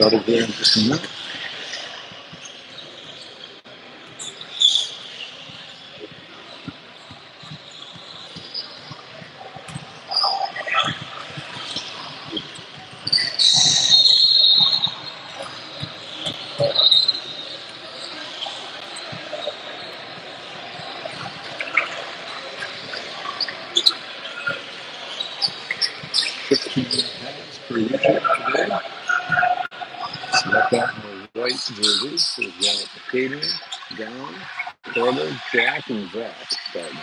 started here in just a minute. Per usual today. Select that in the white jerseys. We've got Caden, Down, Carter, Jack, and Zach starting.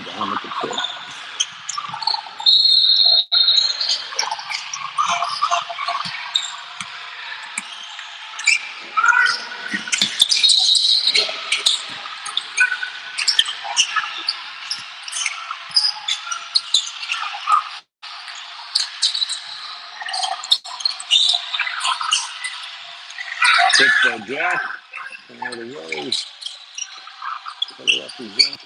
Down at the tip. Pitch by Jack. Out of the way. Cut it off to Zach.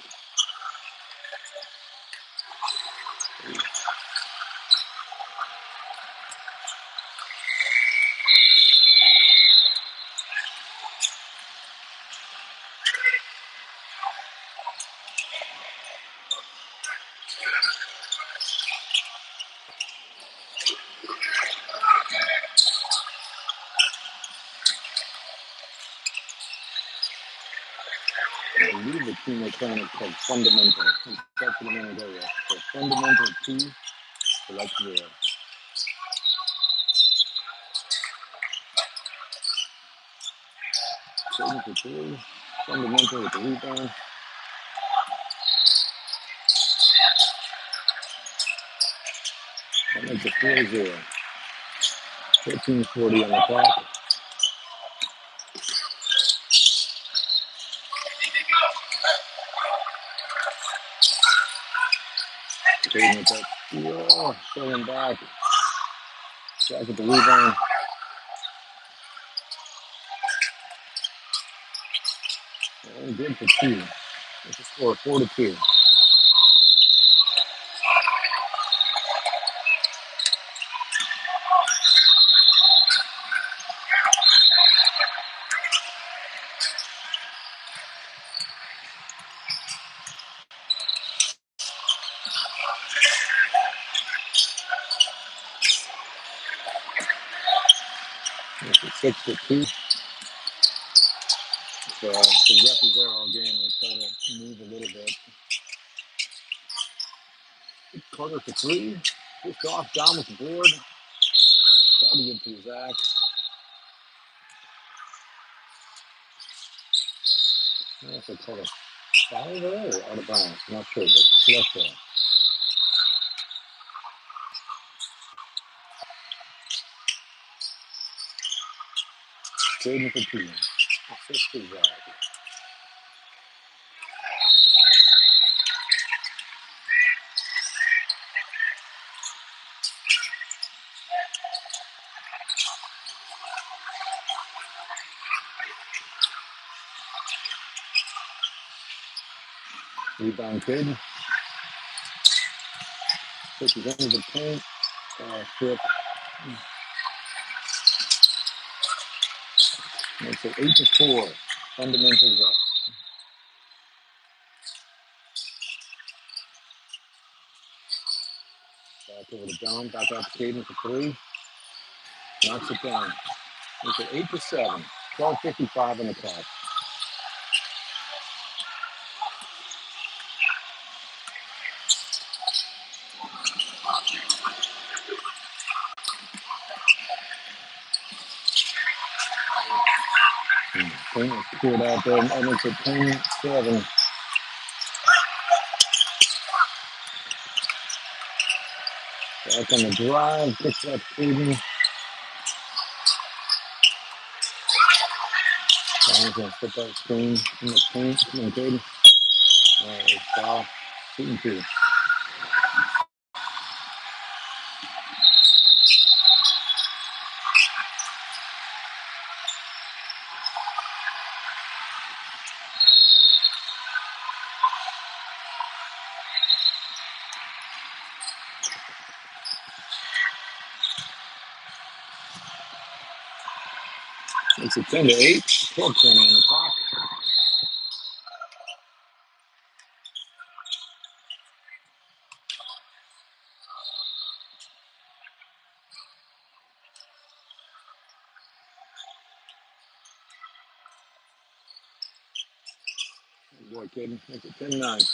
I believe the team is trying to call fundamental. That's what I'm going to go with. So fundamental 2, select 0. Caden for 3. Fundamental with the rebound. That makes it 4-0. 13:40 on the clock. Caden with that steal. Going back. Jack with the rebound. And good for 2. That's a score 4-2. It's a 6-2. So the ref is there all game. We'll try to move a little bit. Carter for 3. Pushed off, down with the board. Try to get to Zach. I don't know if they call a foul there or out of bounds. I'm not sure, but it's left there. Caden for 2. Assist to Zach. Rebound Caden. Pushes into the paint. Strip. Makes it 8-4. Fundamentals up. Back over to John. Back out to Caden for 3. Knocks it down. Makes it 8-7. 12:55 on the clock. Paint is cleared out there. And it's a 10-7. Back on the drive, picks up Caden. I'm going to put that screen in the paint. Come on, Caden. All right, foul. Shooting two. It's a 10-8. 12:20 on the clock. Good boy, Caden. Make it 10-9.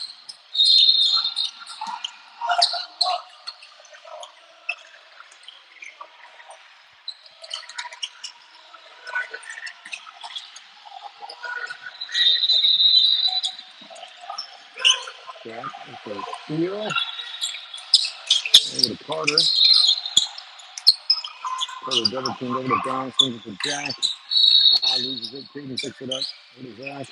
Jack, that's a steal. Over to Carter. Carter double teamed over to Brown. Sends it to Jack. Loses it. Caden picks it up. Over to Zach.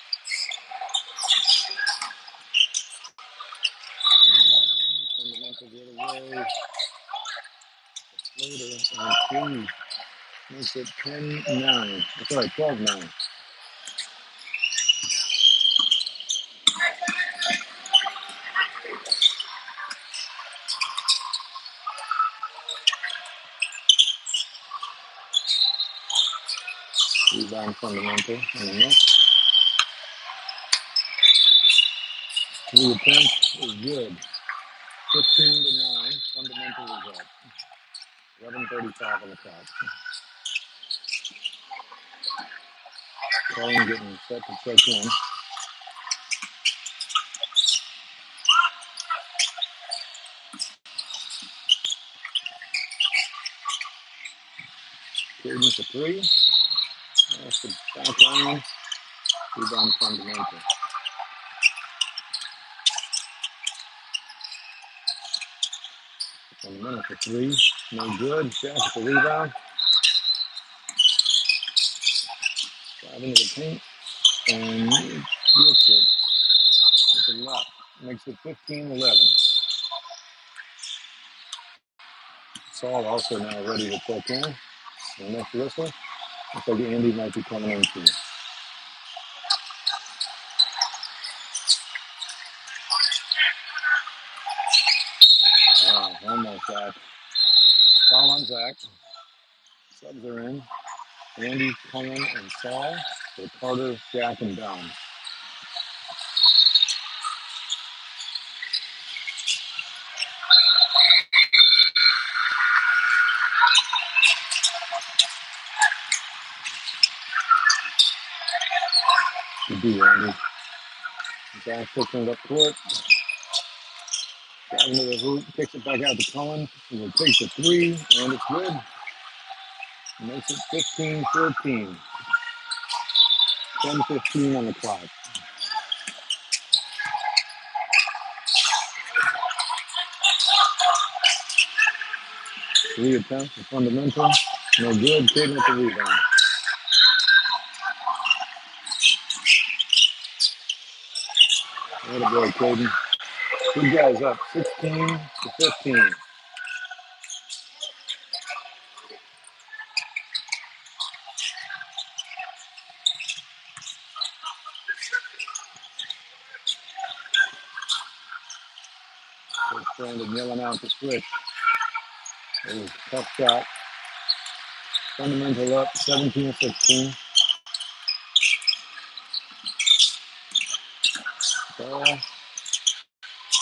Fundamental the other way. Later on three. Makes it 10-9. Sorry, 12-9. Rebound Fundamental on the next. The attempt is good. 15-9. Fundamental is up. 11:35 on the clock. Colin getting set to check in. Caden for three. That's the back line. Rebound Fundamental. Fundamental for three. No good. Jack with the rebound. Drive into the paint. And gets it with the left. Makes it 15-11. Saul also now ready to check in. The next whistle. Looks like Andy might be coming in too. Almost Zach. Saul on Zach. Subs are in. Andy, Cullen, and Saul. For Carter, Jack, and Don. Good D, Andy. Zach pushing it up court. Driving to the hoop. Kicks it back out to Cullen. He will take the three, and it's good. Makes it 15-14. 10:15 on the clock. Three attempts for Fundamental. No good. Caden with the rebound. What a boy, Caden. Good guys up 16-15. Brandon yelling out the switch. It was a tough shot. Fundamental up 17-16. Ball.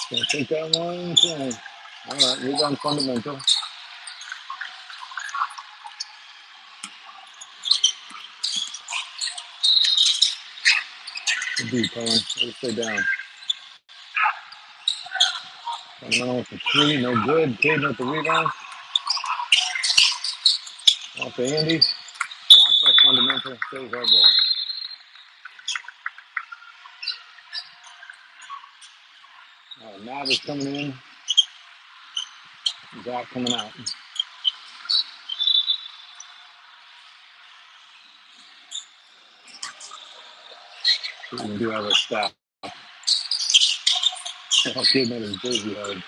Gonna take that one. Okay. All right, rebound Fundamental. Good D, Colin. Let's stay down. Fundamental for three. No good. Caden with the rebound. Off to Andy. Blocked by Fundamental. Stays our ball. Nav is coming in. He's out, coming out. We can do our stop. Oh, kid made his jersey hard.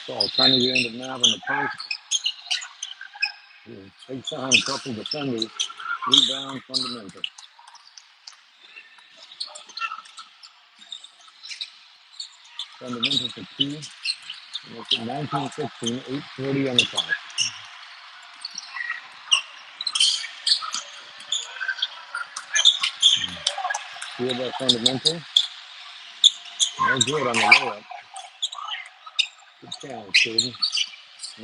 So trying to get into Nav on the post. Takes on a couple defenders. Rebound, fundamental. Fundamental for two. And it's at 19-16, 8:40 on the clock. Feel that fundamental. No good on the layup. Good challenge, Caden.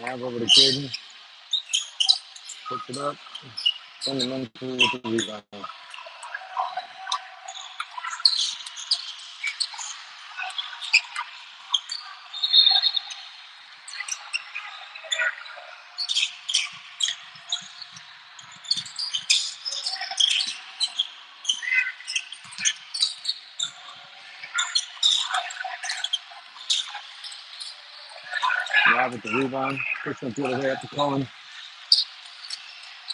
Nav over to Caden. Picks it up. Fundamental with the rebound. Nav with the rebound. Pushing it the other way up to Cullen.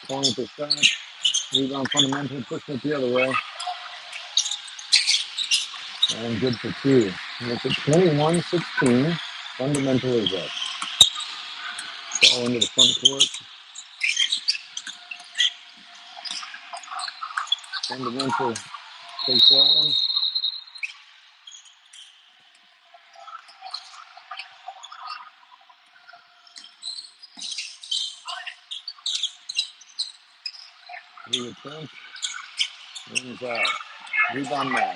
Cullen with the shot. Rebound fundamental. Pushing it the other way. And good for two. And it's at 21-16. Fundamental is up. Ball into the front court. Fundamental takes that one. Three attempts. Wins out. Rebound now.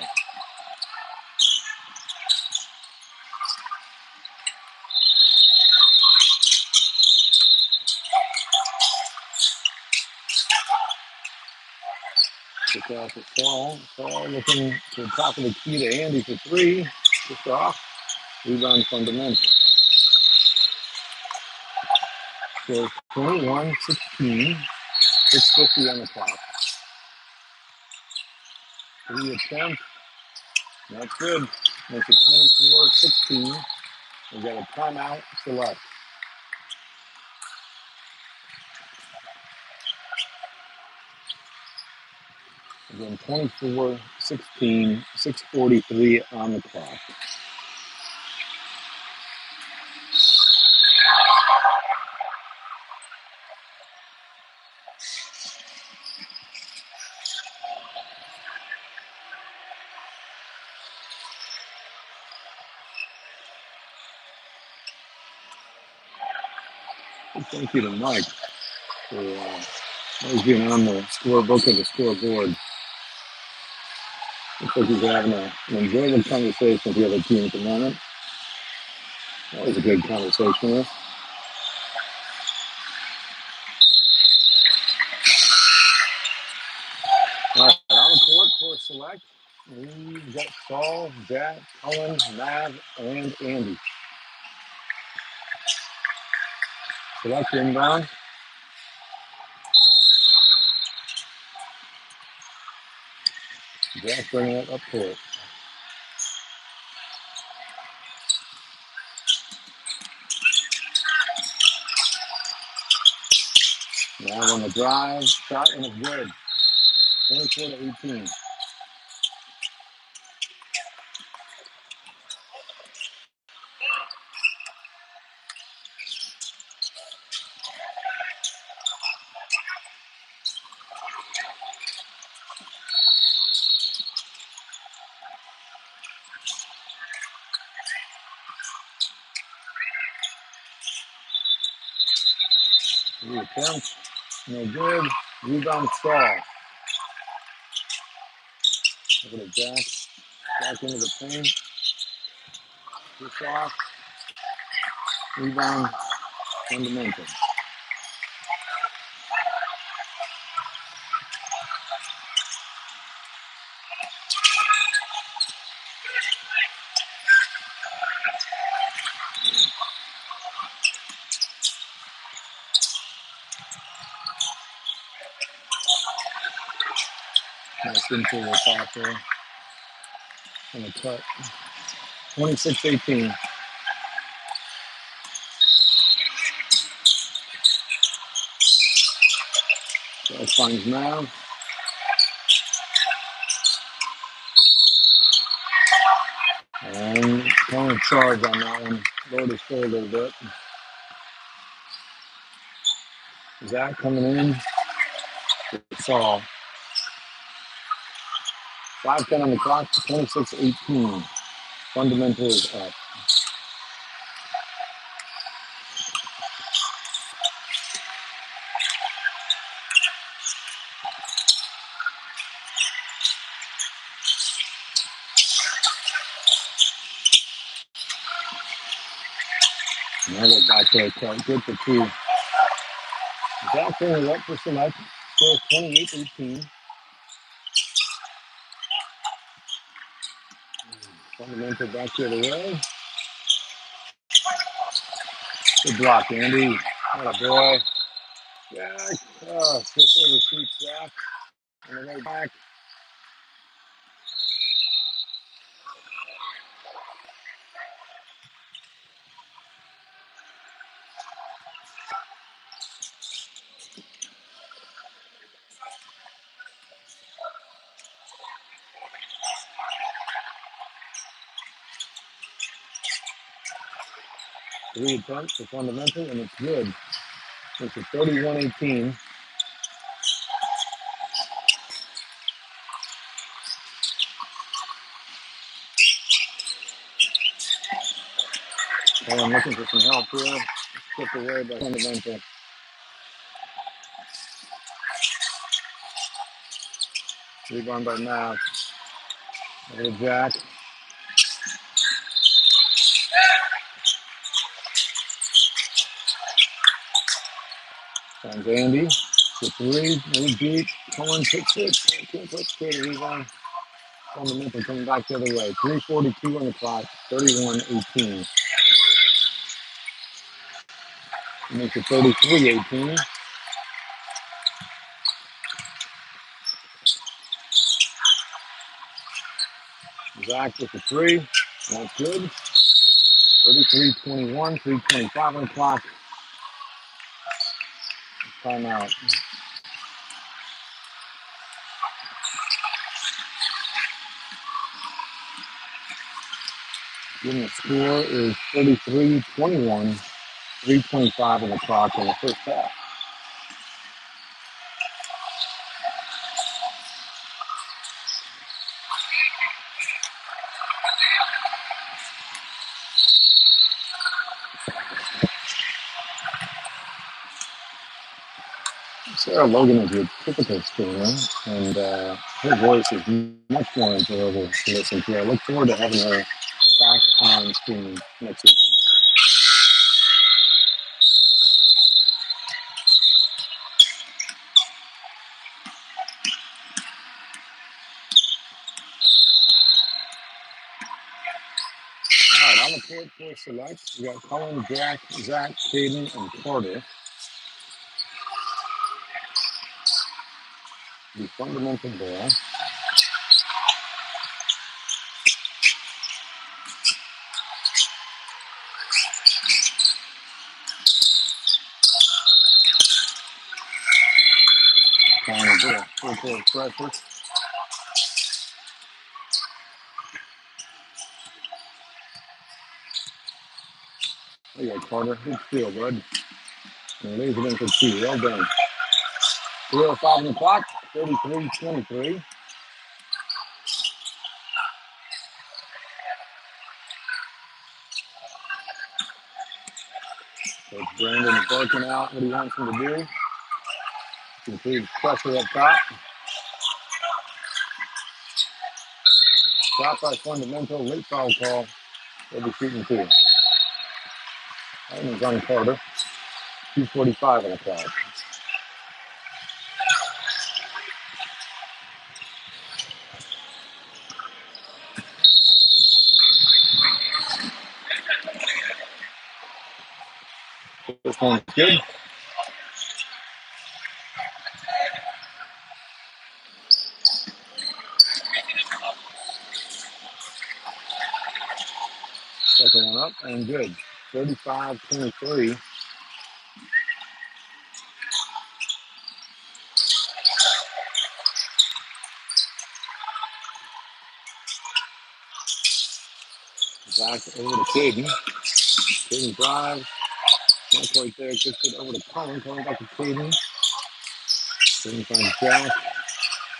Kick out to Saul. Saul looking to the top of the key to Andy for three. Just off. Rebound fundamental. So 21-16. 6:50 on the clock. Three attempts. That's good. Makes it 24-16. We got a timeout select. Again, 24-16, 6:43 on the clock. Thank you to Mike for always being on the scorebook or the scoreboard. Looks like he's having an enjoyable conversation with the other team at the moment. That was a good conversation there. All right, on the court for select, we've got Saul, Jack, Cullen, Nav, and Andy. Select inbound. Jack bringing it up court. Now on the drive, shot, and it's good. 24-18. Three attempts, no good. Rebound Saul. Look at Jack. Back into the paint. Push off. Rebound fundamental. Nice into the top there. on the cut. 26-18. That finds Mav. And kind of charge on that one. Lowered his shoulder a little bit. Zach coming in. It's all. 5:10 on the clock. 26-18. Fundamental is up. Another back there cut. Good for two. Zach turning up for select. Still 28-18. Fundamental back the other way. Good block, Andy. What a boy. Jack. Oh, just overshoots Jack. On the way back. Three attempts for fundamental, and it's good. It's a 31-18. Oh, I'm looking for some help here. Stripped away by fundamental. Rebound by Mav. Over Jack. Finds Andy. The three. Move deep. Cohen takes it. Can't touch the rebound. Fundamental coming back the other way. 3:42 on the clock. 31-18. Makes it 33-18. Zach with the three. That's good. 33-21. 3:25 on the clock. Timeout. And the score is 33-21. 3:25 on the clock in the first half. Sarah Logan is a typical screamer, and her voice is much more enjoyable to listen to. I look forward to having her back on screen next weekend. All right, on the court for select, we got Colin, Jack, Zach, Caden, and Carter. The fundamental ball. Kind of a full court pressure. There you go, Carter. Good steal, bud. And lays it in for two. Well done. 3:05 on the clock. 33-23. Coach Brandon is barking out what he wants him to do. Includes pressure up top. Shot by fundamental. Late foul call. They'll be shooting two. That one's on Carter. 2:45 on the clock. This one's good. and good. 35-23. Back over to Caden. Caden drives. Not quite there. Gets it over to Colin. Colin back to Caden. Caden finds Jack.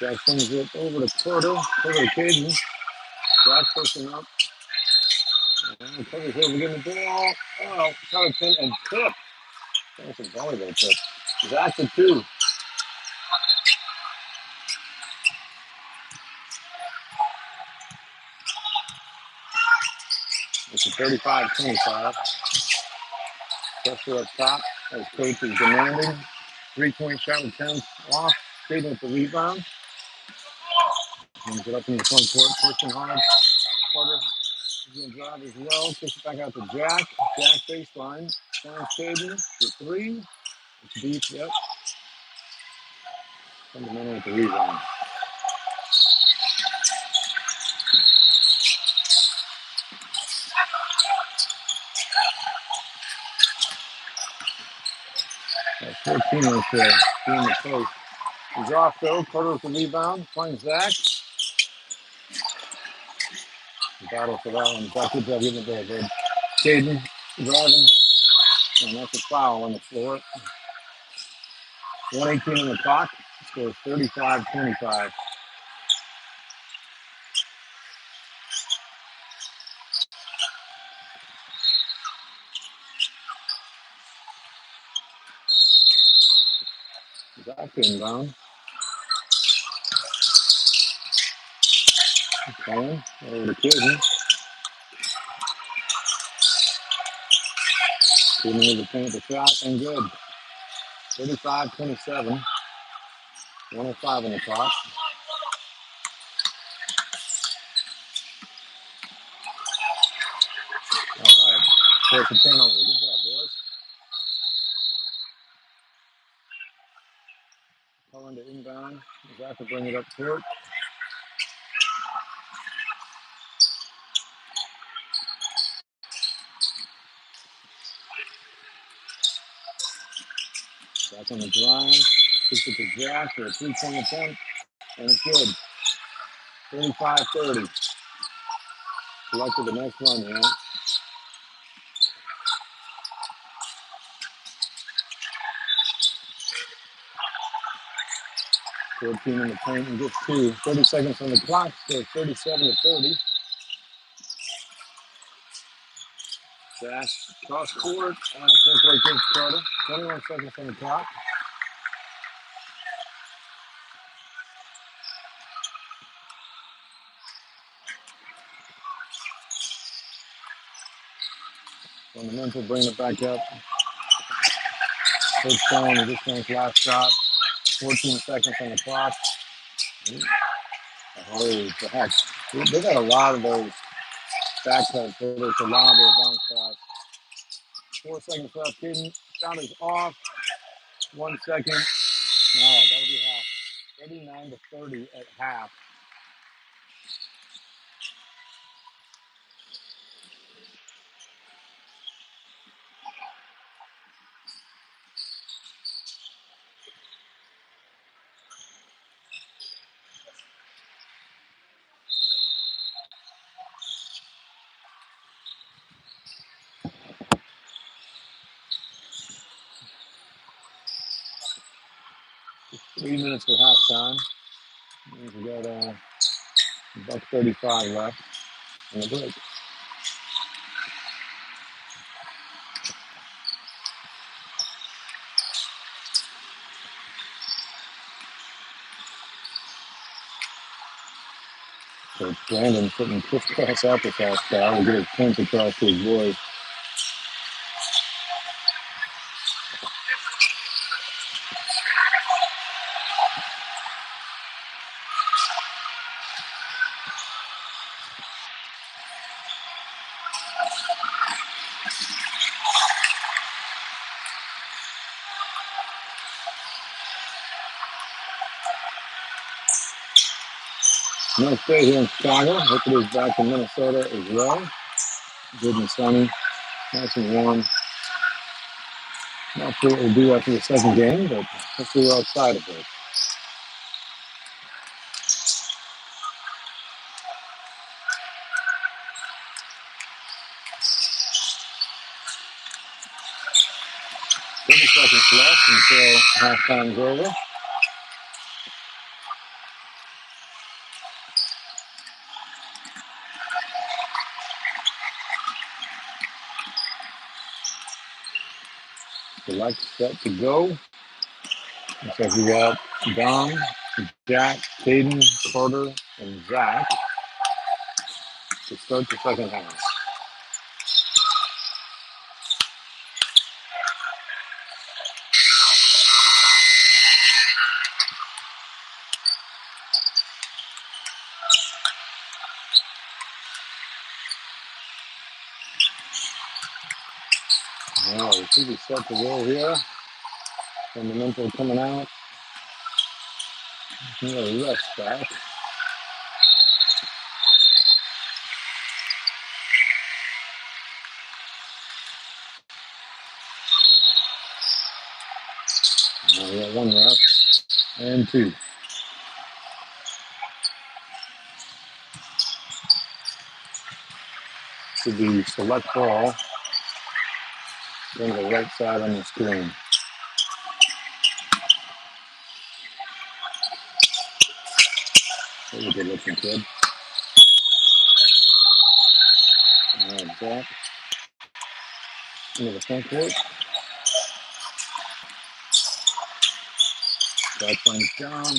Jack sends it over to Porter. Over to Caden. Jack pushing up. And Porter's over getting the ball. Oh, trying to pin and tip. That's a volleyball tip. Zach the two. It's a 35-25. Pressure up top as coach is demanding. 3-point shot attempt off. Caden with the rebound. Brings it up in the front court, pushing hard. Porter is going to drive as well. Kicks it back out to Jack. Jack baseline. Finds Caden for three. It's deep, yep. Fundamental with the rebound. That's 14 right there. In the post. He's off though. Porter with the rebound. Finds Zach. Battle for that one. Zach, good job getting it there, good. Caden driving. And that's a foul on the floor. 118 on the clock. Scores 35-25. Zach inbound. Colin over to Caden. Caden with the paint, the shot, and good. 35-27. 105 on the clock. All right. Force a turnover. Good job, boys. Colin to inbound. Zach will bring it up court. Zach on the drive. Kicks it to Jack for a 3-point attempt. And it's good. 35-30. Selected the next run, yeah. 14 in the paint and gets two. 30 seconds on the clock, so 37-30. Jack cross court. Can't quite give Carter. 21 seconds on the clock. Fundamental, bring it back up. First down, this last shot. 14 seconds on the clock. Holy the heck. They got a lot of those back cuts where there's a lot of bounce pass. 4 seconds left. Caden, shot is off. 1 second. No, that'll be half. 39-30 at half. Three minutes for halftime. We got about 35 left in the break. So Brandon putting crisscross applesauce style to get his points across to his boys. Nice day here in Chicago. Hope it is back in Minnesota as well. Good and sunny. Nice and warm. Not sure what we'll do after the second game, but hopefully we're outside of it. Seconds left until halftime's over. Select set to go. Looks like we got Dom, Jack, Caden, Carter, and Zach to start the second half. All right, we should be set to roll here. Fundamental coming out. No rest back. We got one rest and two. Should be select ball. Going to the right side on the screen. Very good looking kid. All right, Zach. Into the front court. Zach finds John.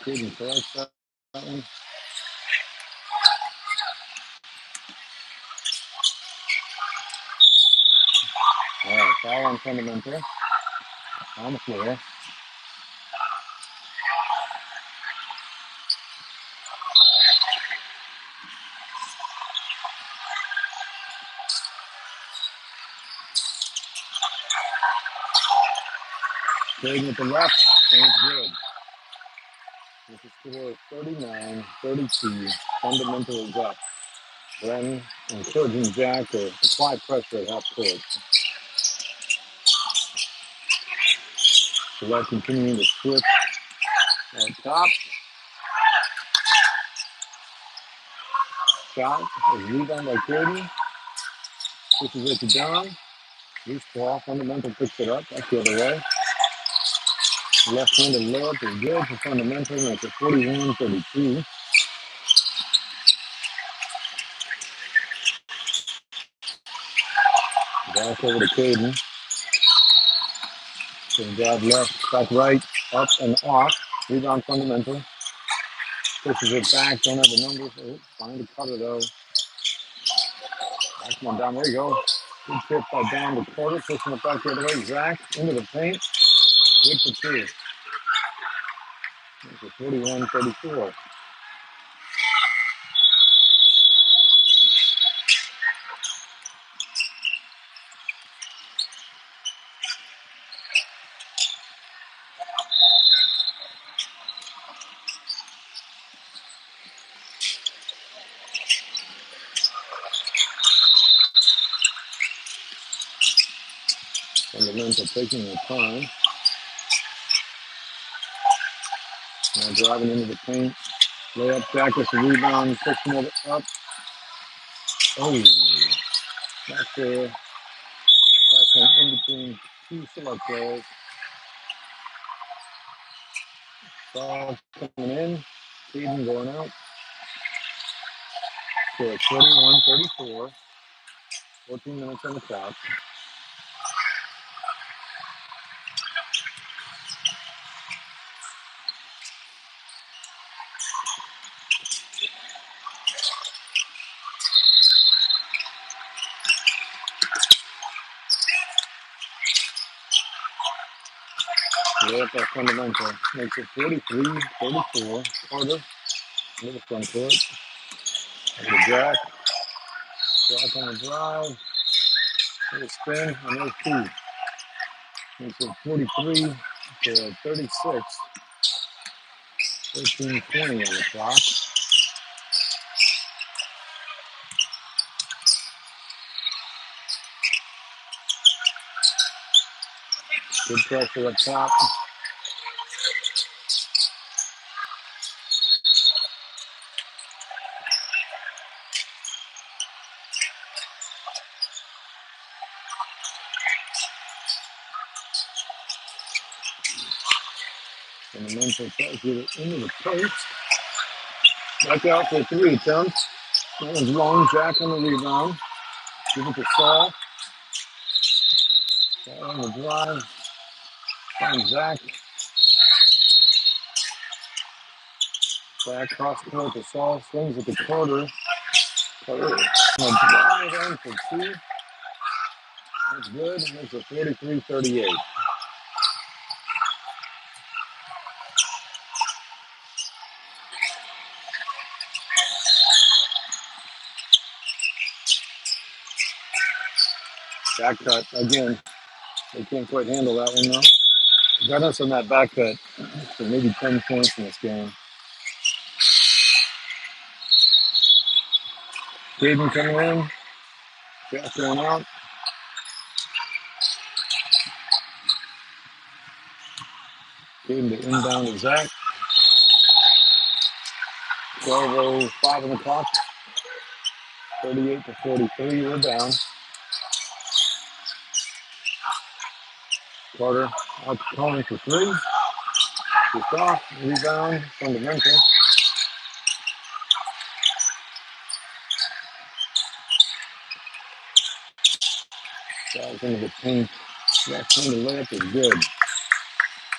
Caden collects that one. All right, foul on fundamental. On the floor. Caden with the left, and it's good. With the score 39-32. Fundamental is up. Glenn encouraging Jack to apply pressure at half court. Gillette continuing to switch at top. Shot is rebound by Caden. Pushes it to John. Loose ball. Fundamental picks it up. That's the other way. Left-handed layup is good for Fundamental. Makes it 41-32. Back over to Caden. Good job left, back right, up and off. Rebound Fundamental. Pushes it back. Don't have the numbers. Oh, trying to cut it though. Nice one down. There you go. Good tip by down to Carter. Pushing it back the other way. Zach into the paint. Good for two. It's 41-34. Fundamental taking their time. Now driving into the paint. Layup, Jack with the rebound. Pushing it up. Oh, not there. That's in between two select players. Ball coming in. Caden going out. So it's 41-34. 14 minutes on the clock. Layup by Fundamental. Makes it 43-34. Carter into the front court. Over to Jack. Jack on the drive. Little spin, and there's two. Makes it 43-36. 13:20 on the clock. Good pressure up top. And the mental tries to get it into the post. Back out for 3 attempts. That was long. Jack on the rebound. Give it to Saul. Saul on the drive. Find Zach. Zach cross court to Saul. Swings at the quarter. Carter on the drive in for 2. That's good. Makes it 43-38. Back cut again. They can't quite handle that one though. Got us on that back cut for maybe 10 points in this game. Caden coming in. Jack going out. Caden to inbound to Zach. 12:05 on the clock. 38-43. We're down. Carter out to Cohen for 3. Just off. Rebound. Fundamental. Drives into the paint. That kind of layup is good.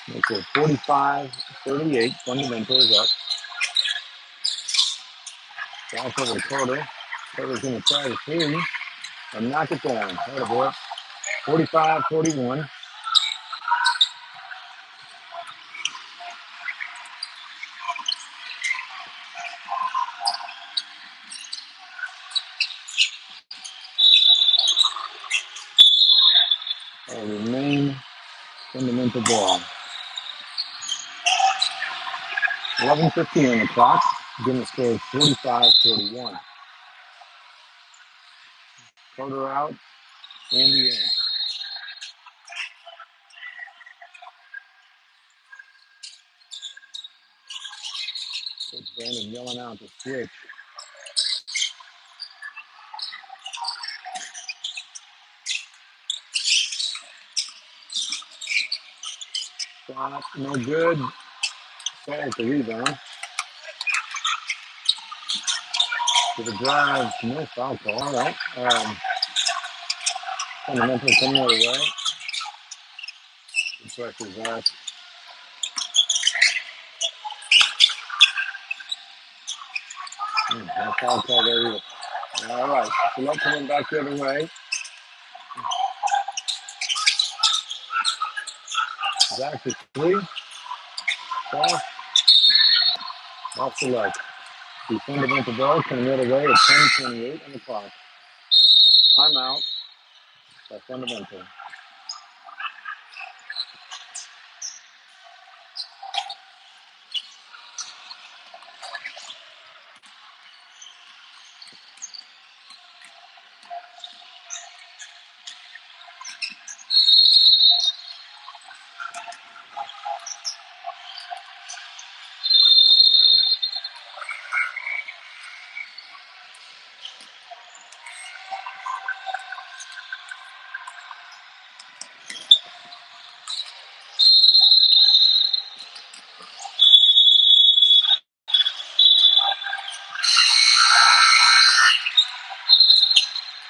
Makes it 45-38. Fundamental is up. Back over to Carter. Carter's going to try the 3 and knock it down. That'll work. 45-41. Remain fundamental ball. 11:15 on the clock. Gonna score 45-41. Carter out. Andy in. Coach Brandon yelling out to switch. Shot, no good. Saul with the rebound. To the drive, no foul call. All right. Fundamental coming the other way. Good pressure, Zach. No foul call there either. All right. So not coming back the other way. Zach to 3. Saul. Off the left. The fundamental ball coming the other way at 10:28 on the clock. Timeout by fundamental.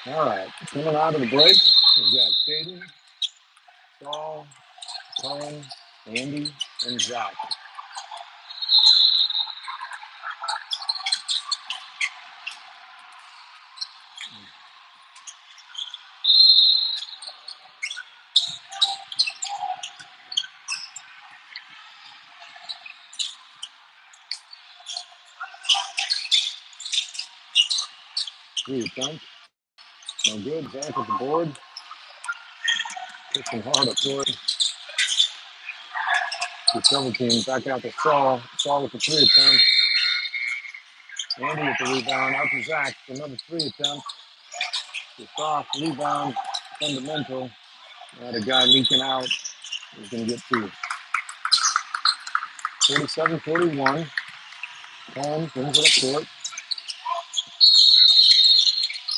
All right, coming out of the break, we've got Caden, Saul, Cohen, Andy, and Zach. Three attempts. No good. Zach at the board. Pushing hard up court. The 17 back out to Saul. Saul with the 3 attempt. Andy with the rebound. Out to Zach for another 3 attempt. Just off. Rebound. Fundamental. Had a guy leaking out. He's going to get two. 47-41. Holmes brings it up court.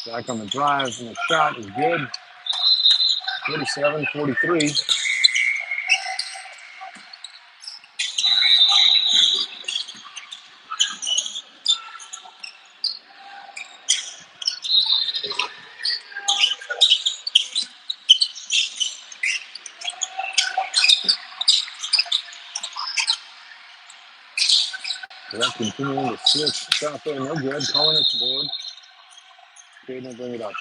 Back on the drive, and the shot is good. 47-43. They're continuing to switch. Shot there, no good. Calling it board. Caden will bring it up.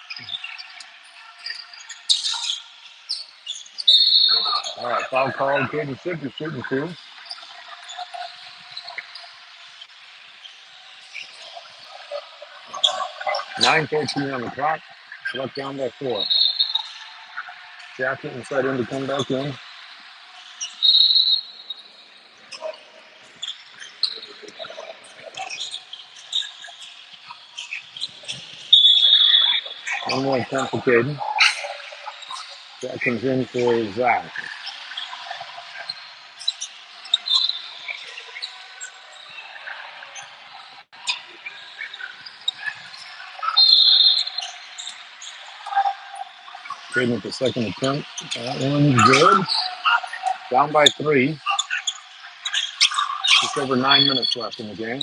All right, foul called. Caden Ship is shooting two. 9:13 on the clock. Left down by 4. Jackson inside in to come back in. One more attempt for Caden. Jackson's in for Zach. Caden with the second attempt. That one's good. Down by 3. Just over 9 minutes left in the game.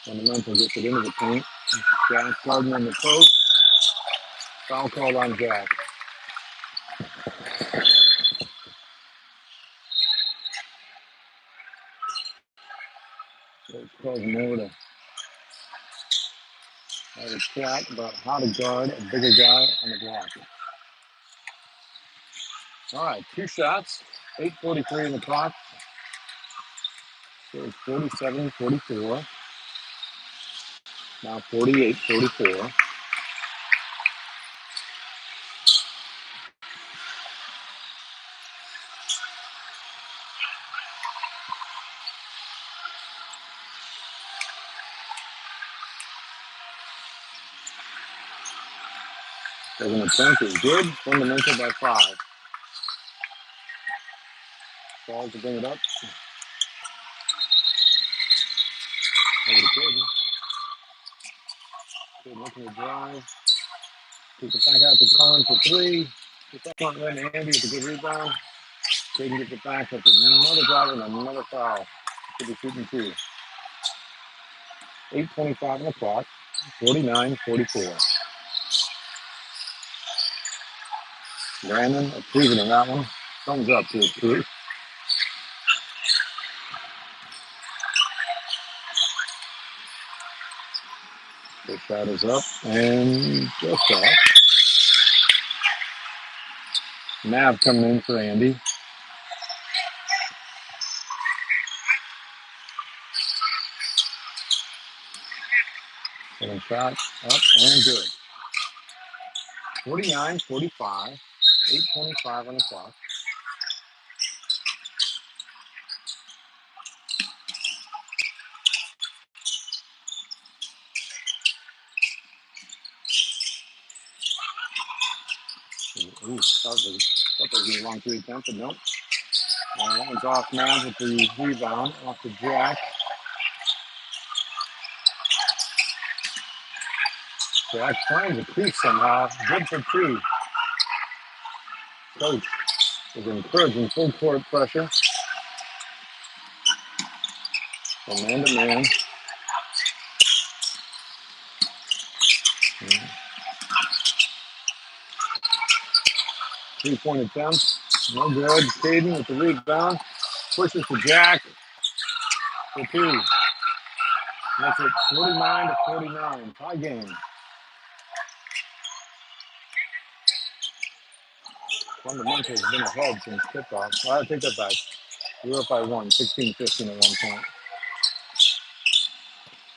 Fundamental gets it into the paint. Jack Gardner on the post. Foul called on Jack. Coach calls him over to have a chat about how to guard a bigger guy on the block. All right, 2 shots. 8:43 in the clock. So it's 47-44. Now 48-44. Second attempt is good. Fundamental by 5. Ball to bring it up. Over to Caden. Caden looking to drive. Keep it back out to Collins for 3. Gets up front rim. Andy with a good rebound. Caden gets it back up. Another drive and another foul. Could be shooting 2. 8:25 on the clock. 49-44. Brandon approving of that one. Thumbs up to his crew. The shot is up and just off. Nav coming in for Andy. Second shot up and good. 49-45. 8:25 on the clock. Ooh, thought there was a long 3 attempt, but nope. That one's off now with the rebound off the Jack. Jack finds a crease somehow. Good for 2. Coach is encouraging full court pressure. From man to man. 3-point attempt. No good. Caden with the rebound. Pushes to Jack for 2. Makes it 49-49. Tie game. Fundamental has been ahead since tip-off. Well, I take that back. We were up by 1, 16-15 at one point.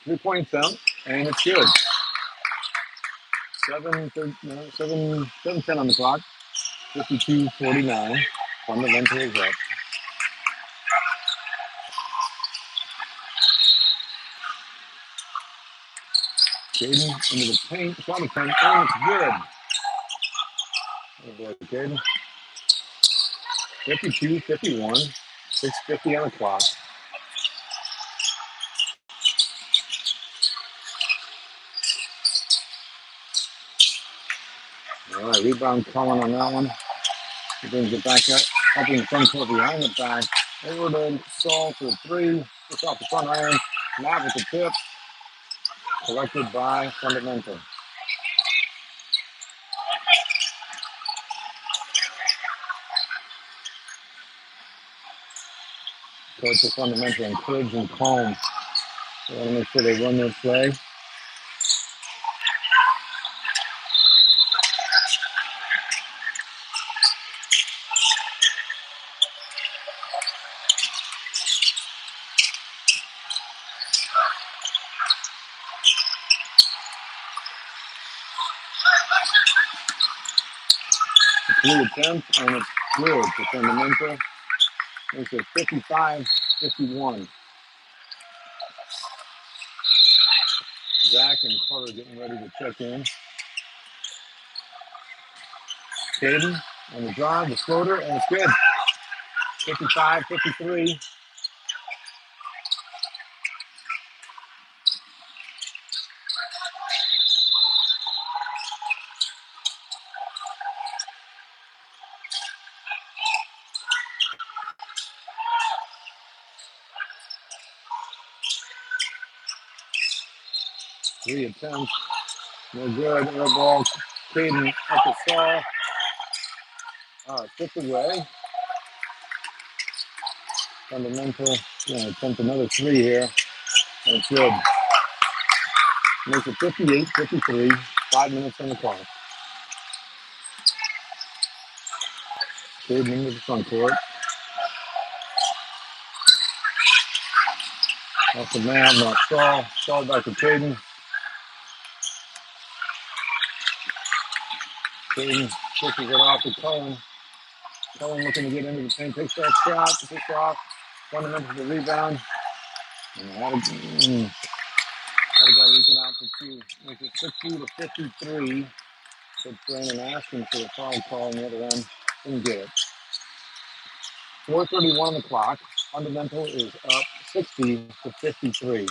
3-point attempt, and it's good. 7:10 on the clock. 52-49. Fundamental is up. Caden into the paint. Shot attempt. Oh, it's good. Oh boy, Caden. 52-51. 6:50 on the clock. All right, rebound calling on that one. He brings it back up in the front court behind the back. Over to Saul for three. Just off the front iron. Matt with the tip. Collected by Fundamental. Coach of Fundamental encouraging calm. They want to make sure they run their play. Three attempts, and it's good for Fundamental. It's a 55-51. Zach and Carter getting ready to check in. Caden on the drive, the floater, and it's good. 55-53. Three attempts, no good. Air ball. Caden at the saw. Tipped away. Fundamental. Attempt another three here. And it's good. Makes it 58-53. 5 minutes on the clock. Caden into the front court. Off the man, not Saul. Saul back to Caden. Caden pushes it off to Cohen. Cohen looking to get into the paint. Takes that shot. Takes off. Fundamental the rebound. And had a guy leaking out for two. Makes it 60-53. But Brandon asking for a foul call on the other end. Didn't get it. 4:31 on the clock. Fundamental is up 60-53.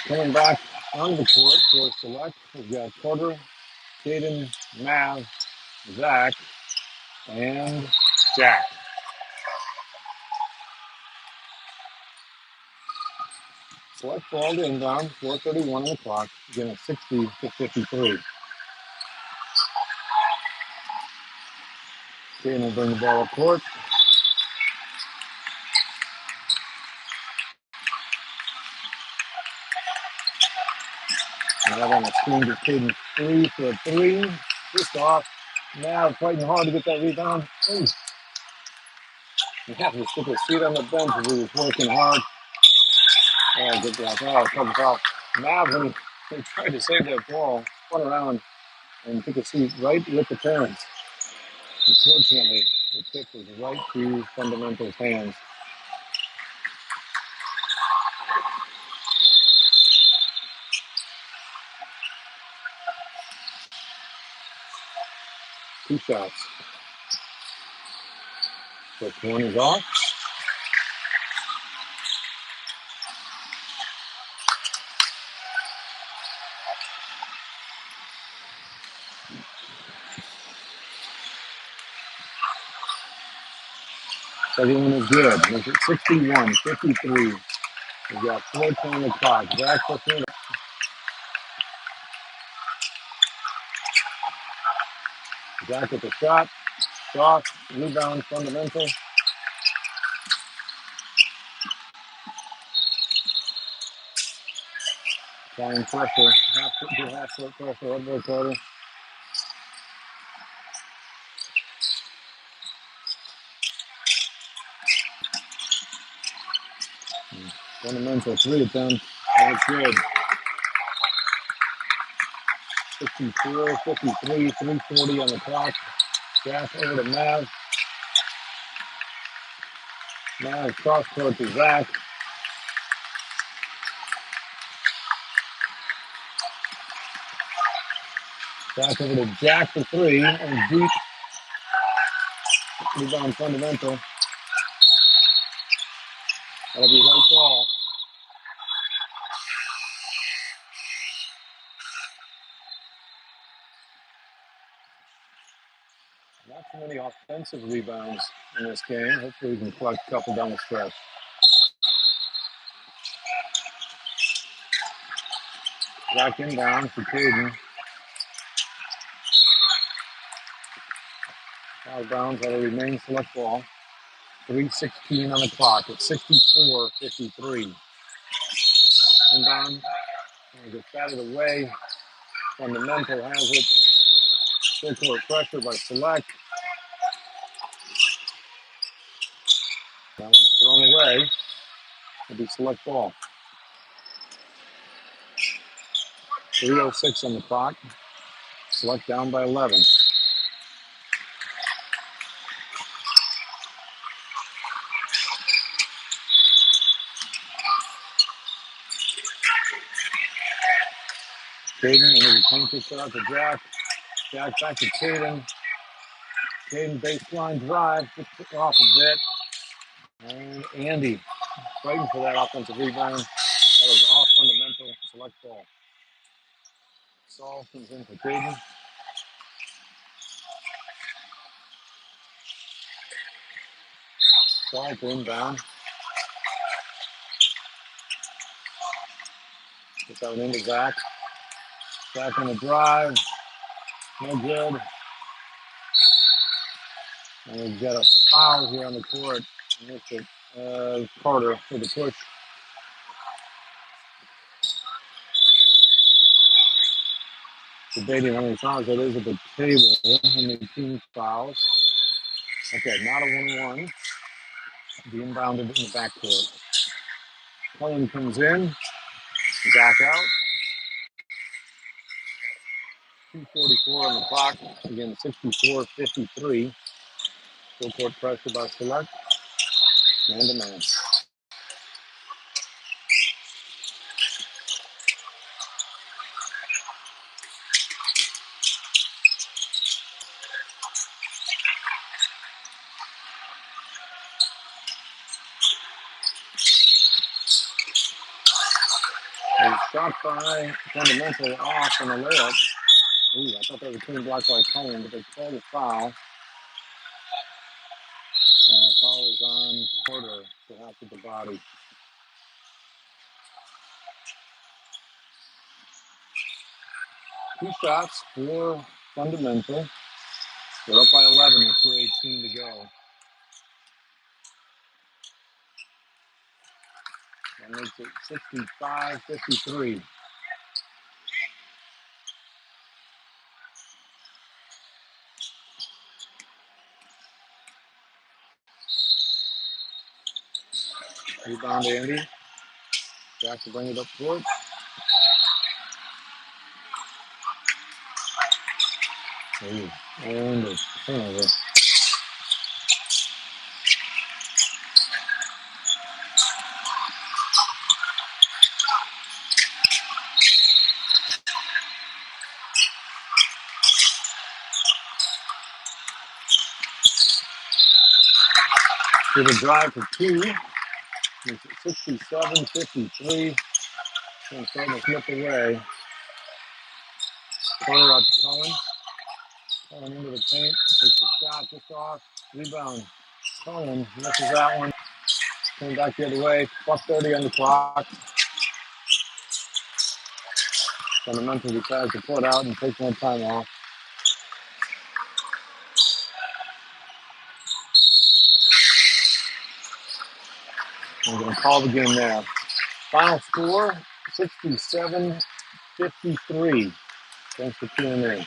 Coming back on the court for select, we've got Carter, Caden, Mav, Zach, and Jack. Select ball to inbound, 4:31 on the clock, again at 60-53. Caden will bring the ball up court. Mav on the screen to Caden three for a three. Just off. Mav fighting hard to get that rebound. Ooh. Yeah, he took a seat on the bench as he was working hard. Oh, good job. Oh, comes off. Mav, when he tried to save that ball, spun around and took a seat right with the parents. Unfortunately, the tip was right to Fundamental's hands. Two shots. First one is off. Second one is good. Makes it 61-53. We've got 4:10 on the clock. Zach, what's in it? Zach with the shot. Soft. Rebound. Fundamental. Applying pressure. Half-foot pressure. Elbow cutter. Fundamental 3 attempt. That's good. 54-53. 3:40 on the clock. Zach over to Mav. Mav cross court to Zach. Zach over to Jack for 3. And deep. Rebound. Fundamental. That'll be right ball. Not too many offensive rebounds in this game. Hopefully we can collect a couple down the stretch. Zach inbound for Caden. Out of bounds, that'll remain select ball. 3:16 on the clock. It's 64-53. Inbound. Gets batted away. Fundamental has it. Full court pressure by Select. That one's thrown away. It'll be select ball. 3:06 on the clock. Select down by 11. Caden into the pinky shot to Jack. Jack back to Caden. Caden baseline drive. Gets it off a bit. And Andy fighting for that offensive rebound. That was off fundamental. Select ball. Saul comes in for Caden. Saul to inbound. Gets out into Zach. Zach on the drive. No good. And we've got a foul here on the court. Missed it. Carter for the push. Debating how many fouls that is at the table. How many team fouls? Okay, not a 1-1. The inbounded in the backcourt. Cullen comes in. Zach out. 2:44 on the clock. Again, 64-53. Full court pressure by Select. Man to man. A shot by Fundamental off on a layup. Ooh, I thought that was a clean block by Cullen, but they called a foul. Foul is on Carter to help with the body. Two shots for Fundamental. They're up by 11 with 2:18 to go. That makes it 65-53. Rebound Andy. Jack to bring it up court. Ooh, and a turnover. To the drive for two. It's 67-53. And starting to slip away. Corner out to Cullen. Cullen into the paint. Takes the shot just off. Rebound. Cohen misses that one. Coming back the other way. Plus 30 on the clock. Fundamental decides to pull it out and take one time off. I'm going to call the game there. Final score, 67-53. Thanks for tuning in.